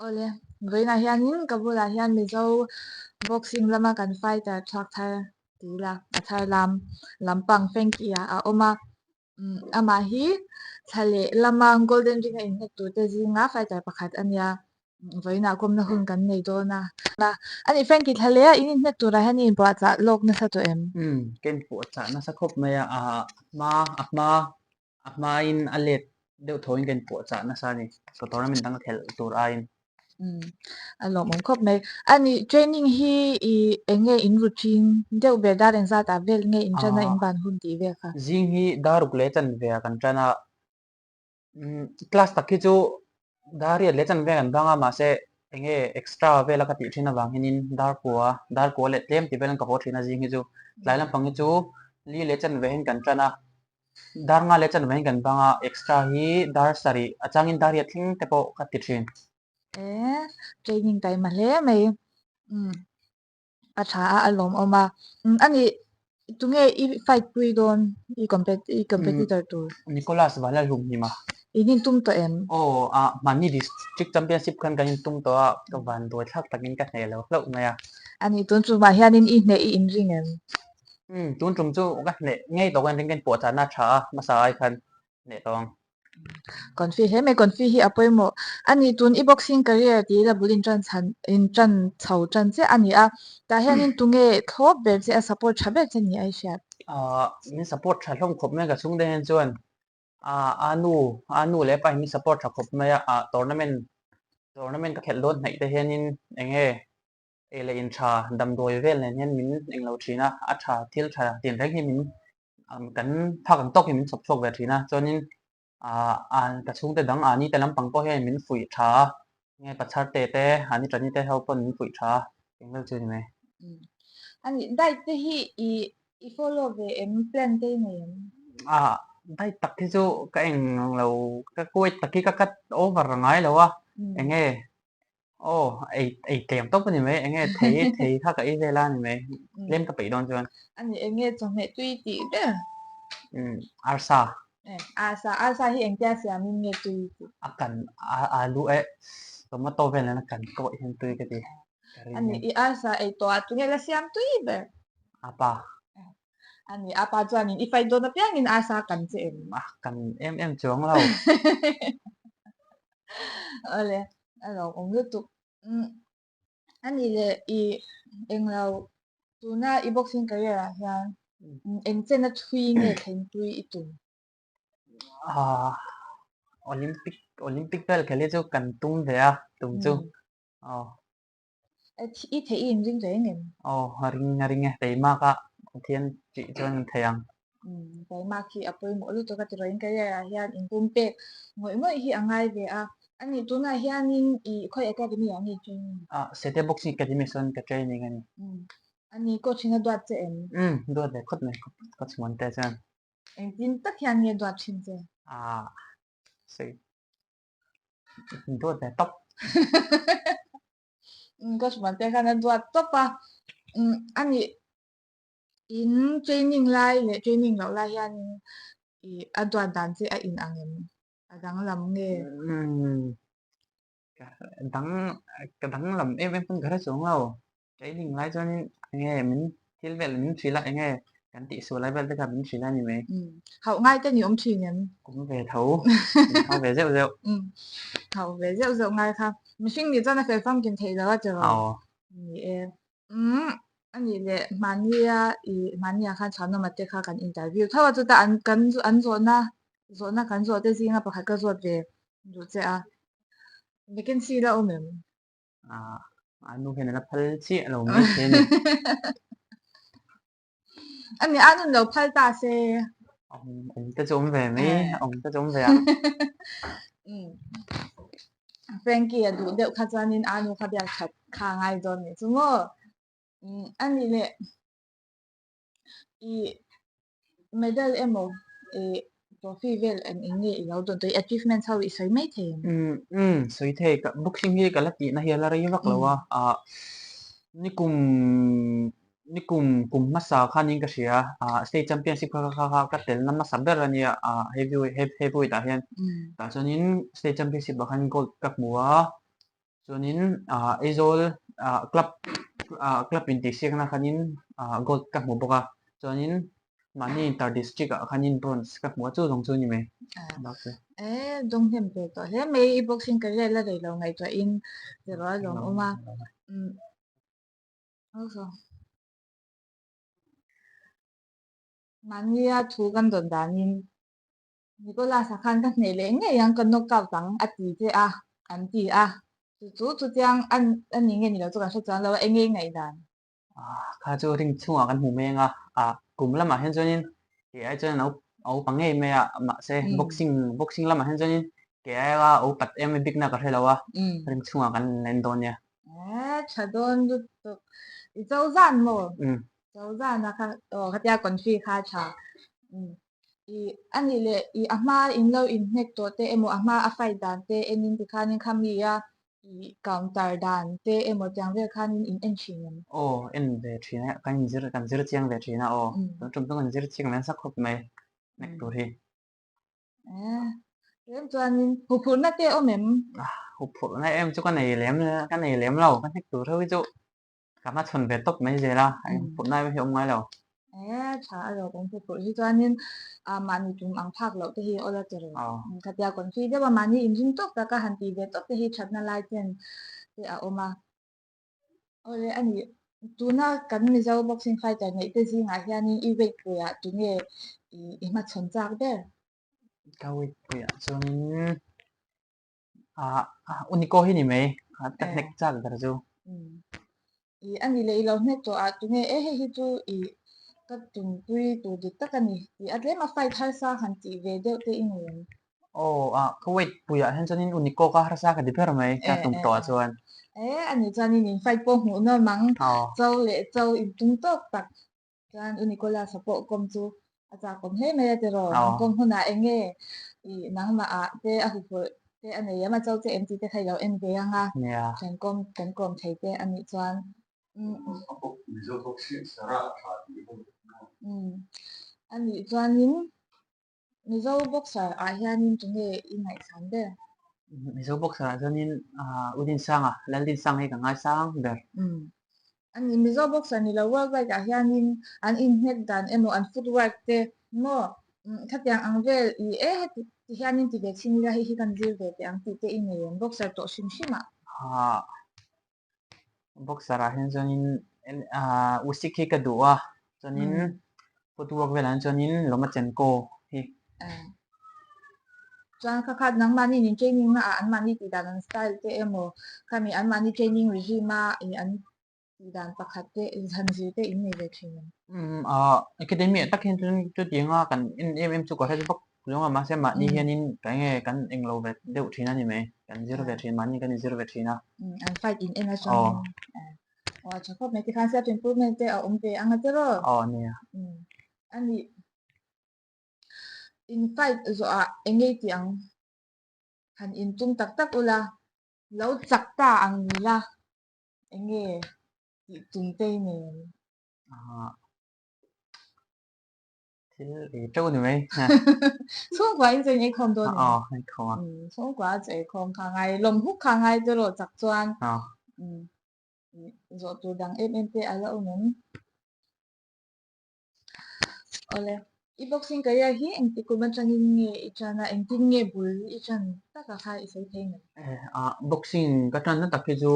ole với na hianin kabula hian mizo boxing lama kan fighter thak thar tila athar lampang fenkia a oma ama hi thale lama golden ring a in hek tu te zinga fighter pakhat ania voina komna hun kan nei do na ani fenki thale a in hek tu ra hani bo cha lok na sa to em ken po cha na sa khop maya ma in alet deu thoin ken po cha na sa ni so tournament dang khel tur a in alo mong khop mai ani training hi I enge in routine deu be da ren za ta vel nge in chana in ban hun ti ve kha jing hi daruk le chan ve kan chana class takhi chu dari le chan ve kan banga ma se enge extra ve la ka ti thina wang hinin dar ko le tem ti belan ka ho thina jing hi chu lai lam pang hi chu li le chan ve hin kan chana dar nga le chan ve hin kan banga extra hi dar sari achangin dar ya thing te po ka ti thin training tai ma hle mai a tha a alom oma ani tunge I fight pui don I competitor tu Nicholas Valal hum hi ma inin tum to em mani district championship kan kan tum to a to van do thak takin ka hne lo maya ani tun chu ma hianin I hne I in ring em tun chung chu ka hne ngei to kan ring kan po cha na tha ma sa ai khan ne tong confuse he me confuse hi apoi mo ani tun I boxing career ti la bulin chan chan in chan chho chan che ani a ta hianin tunge thop ber che a support thabe che ni ai sha ni support tha hlom khop me ka chung de hen chuan anu le pa ni support tha khop me a tournament ka khel don nei te henin enge ele in tha dam doi vel nen hen min englo thina a tha thil tha tin reng hi min kan phak ang tok hi min sop sok ve thina chuanin ka chung te dang ani te lampang po he min fui tha nge pachar te ani tani te help on min fui tha englo chu ni me ani dai te hi I follow ve em plan te ne dai tak hi chu ka eng lo ka koi tak hi ka kat over ngai lo wa enge ai tlem tóc ni me enge thei tha ka I vela ni me lem ka pe don chuan ani enge chome tui ti de arsa asa hi engtia sia min nge tui ti akan alu tomato vel na kan ko hen tui ka ti ani I asa ai to atu nge la siam tui be apa ani apa chuan in I fai do na piang in asa kan che em kan em chuang lo ole alo ong tu ani le I englo tuna I boxing career a hian eng chen na thui nge thlen tui I tu Olympic vel kheli chu kan tum ve a tum chu I thei in ring reng em ring te ma ka thian chi chuan theyang tai ma khi apoi mo lu to ka tiro in career a hian in tum pe ngoi hi angai ve a ani tuna hianin I khoi academy ani training sete boxing academy son ka training ani ani coach na dot che em do de khot me coach mon te chan eng tin tak hian nge dot thin che sei do de top coach man te kana dot top pa ani in training lai le training lo lai hian I adwa dan che a in angem adang lam nge dang ka dang lam em pun gara chung lo training lai chuan nge min thil vel min thila nge kan ti su lai vel te ka min thila ni me hậu ngay te ni om thi nem cũng về thấu thấu về rượu rượu hậu về rượu rượu ngay kha mình ni chân là phải phong kiến thấy đó chứ ni em ani le mania khan chana ma te kha kan interview thawa chu ta an zo na kan zo te zinga pakhat ka zo ve ru che a vacancy la omem anu he na phal chi lo mi the ni ani anu lo phal ta se ông ta trốn về mấy ông ta trốn về ạ Frankie du deuh kha chuanin anu kha biak that kha ngai dawn ni chumo ani le I medal emaw trophy vel an eng nge I lo dawn toi achievement ho I soi mai the soi the ka boxing hi ka lati na hi la rai vak lo wa ni kum masa khanin ka sia state championship ka tel na masa ber ani heavyweight ta hian ta chuanin state championship khan gold cup muwa chuanin Aizol club in tih siakna khanin gold ka hmu bawk a chuanin mani inter district khanin bronze ka hmu a chu zawng chu ni mai dong hem pe to he mai boxing career la dei lo ngai to in zero long oma also mania thu kan don danin Nicolas khan kan nei le nge yang kan nok kau tang ati che a an ti a chu chiang an ni nge ni lo chu ka so chan lo enge ngai dan kha chu ring chunga kan hmu mai nga kum lama hen chuanin ke ai chuan au pangai mai ma se boxing lama hen chuanin ke ai ga au pat em big na ka helawa ring chunga kan len don ya chadon du to i zau zan mo zau zan na kha kha tia kon fi kha cha i ani le i ama in lo in nek to te emo ama a fai dan te enin ti khanin khami ya i counter dan te emo chang ve khanin in en chin en ve thina kan zir chiang ve thina tum tum kan zir chiang men sak khop mai nek tur hi em chuanin hu phur na te o mem hu phur na em chu kan nei lem lo kan nek tur thôi chu kama chon ve top mai zela phur na hi om ngai lo cha alo kan hu phur hi chuanin mani tum ang phak lo te hi ola tere khatia kon fi de ba mani in jin tok ta ka han ti ve top te hi thatna lai chen te a oma ole ani tuna kan mi zo boxing fighter nei te zi nga hianin I weight pu ya tu nge I ma chon chak de ka weight pu ya chuanin unico hi ni mai ta nek chak dar chu I ani le lo nek to a tu nge he hi chu I ka tum pui tu dik ta kan ni I atle ma fight har sa han ti ve de te in wen ka weight pu ya hen chuanin unico ka har sa ka di per mai ka tum to chuan ani chuanin in fight po hmu no mang chau le chau in tum tok tak chuan unicola sapo kom chu acha kom he mai te ro kom huna enge I nang ma a te a hu phur te ani yama chau che MT te khai lo en ve anga kan kom thei te ani chuan ani chuanin mizo boxer a hianin tu nge I ngai san de mizo boxer a chuanin udin sang lalin sang hi ka ngai sang ber ani mizo boxer ni lo work like a hianin an in nek dan emo an footwork te mo khatiang ang vel I ti hianin ti ve chin la hi kan zir ve te ang ti te in ne boxer to sim sima boxer a hen chuanin usik hi ka duwa chuanin footwork velan chuanin loma chen ko hi chuan khat nang mani nin training na an mani ti dan an style te emo kami an mani training regime I an ti dan pakhat te zhan zir te in nei ve thin academy tak hen chu tinga kan em chu ko he bok lunga ma se ma ni hianin ka nge kan englo ve deuh thina ni mai kan zero ve thin mani kan zero ve thina an fight in ena chuan chakop me ti khan self improvement te a om te anga te ro nia ani in fight zo a enge ti ang han in tum tak tak ula lo chak ta ang ni la enge ti tum te ne trâu ni mai chung kwa in chen ei khom do ni hay không chung kwa che khom kha ngai lom huk kha ngai te ro chak chuan zo tu dang em te ala unen ole I boxing career hi eng ti kuma changin nge I chana eng tin nge bul I chan ta ka kha I sei thein boxing ka tan na tak chu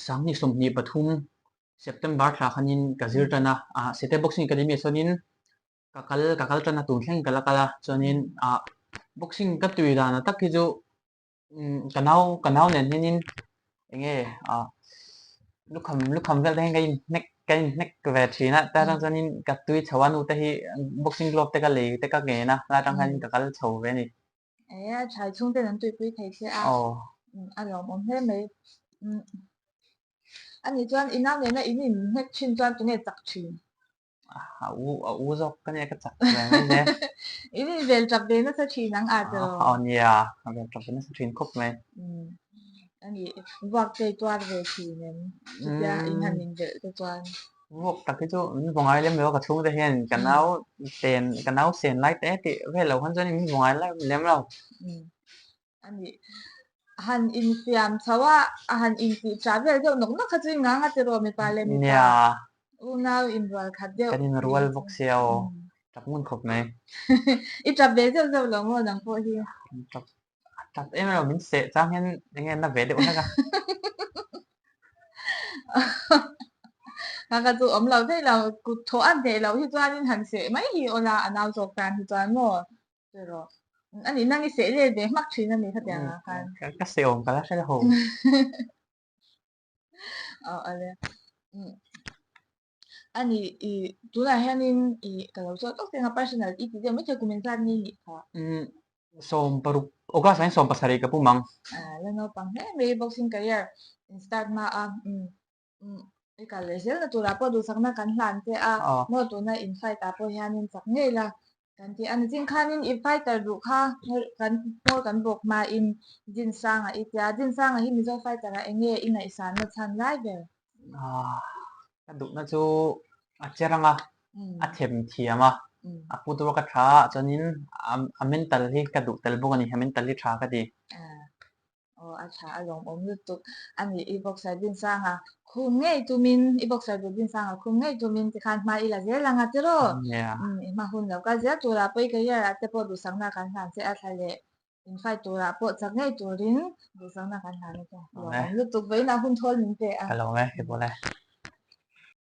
sang ni som ni pathum September thla khanin ka zir tana sete boxing academy sonin kakal tana tum thleng kala chuanin boxing ka tui dana tak hi chu kanau nen hianin enge lukham vel hen kai nek ve thina ta rang chuanin ka tui chawanu te hi boxing glove te ka le te ka nge na la tang khanin kakal chho ve ni chai chung te nan tui pui thei se a lo mom he mai ani chuan inang le na in nek chin chuan tu nge chak thin u zok ka ne ka chak ve mai ne ini vel chak de na sa thin ang a to nia vel chak na sa thin khop mai ani wak te twar ve thi nen ya in han in vel te chuan vok tak chu vongai lem lo ka chung te hian kanau sen lai te ti ve lo han chuan mi vongai lai lem lo ani han in fiam chawa han in ti travel deuh nok nok kha chu nga nga te ro mi pa le mi pa nia unau in wal khat deuh kanin rual bok siao tak mun khop mai i travel deuh deuh lo ngo nang po hi tak tak em lo min se chang hen nge na ve de ona ka nga ka chu om lo thei lo ku tho an de lo hi chuan in han se mai hi ola anau chok tan hi chuan mo te ro ani nang i se le de mak thin ani kha tiang a kan ka se om kala sa ho ale ani i tuna hianin i kalau chu tok tenga personal i ti de mai the kumin san ni ni kha som paruk oga sain som pasari ka pumang leno pang he me boxing career in start ma a e ka le sel na tura po du sakna kan hlan te a mo tu na in fight a po hianin chak ngei la kan ti an jing khanin in fighter du kha kan por kan bok ma in jin sang a itia jin sang a hi mi zo fighter a enge ina isan na chan lai be ka du na chu a cheranga a them thiama a pu tu ka tha chonin a mental hi ka du tel bok ani mental hi tha ka di acha along om lu tu ani i boxer din sang a khum ngei tu min i boxer du din sang a khum ngei tu min ti khan ma ila je langa te ro yeah ma hun lo ka je tu ra poi ka ya te po du sang na kan han se a thale in fight tu ra po chak ngei tu rin du sang na kan han ta lo om lu tu ve na hun thol min te a ka lo me ke bo le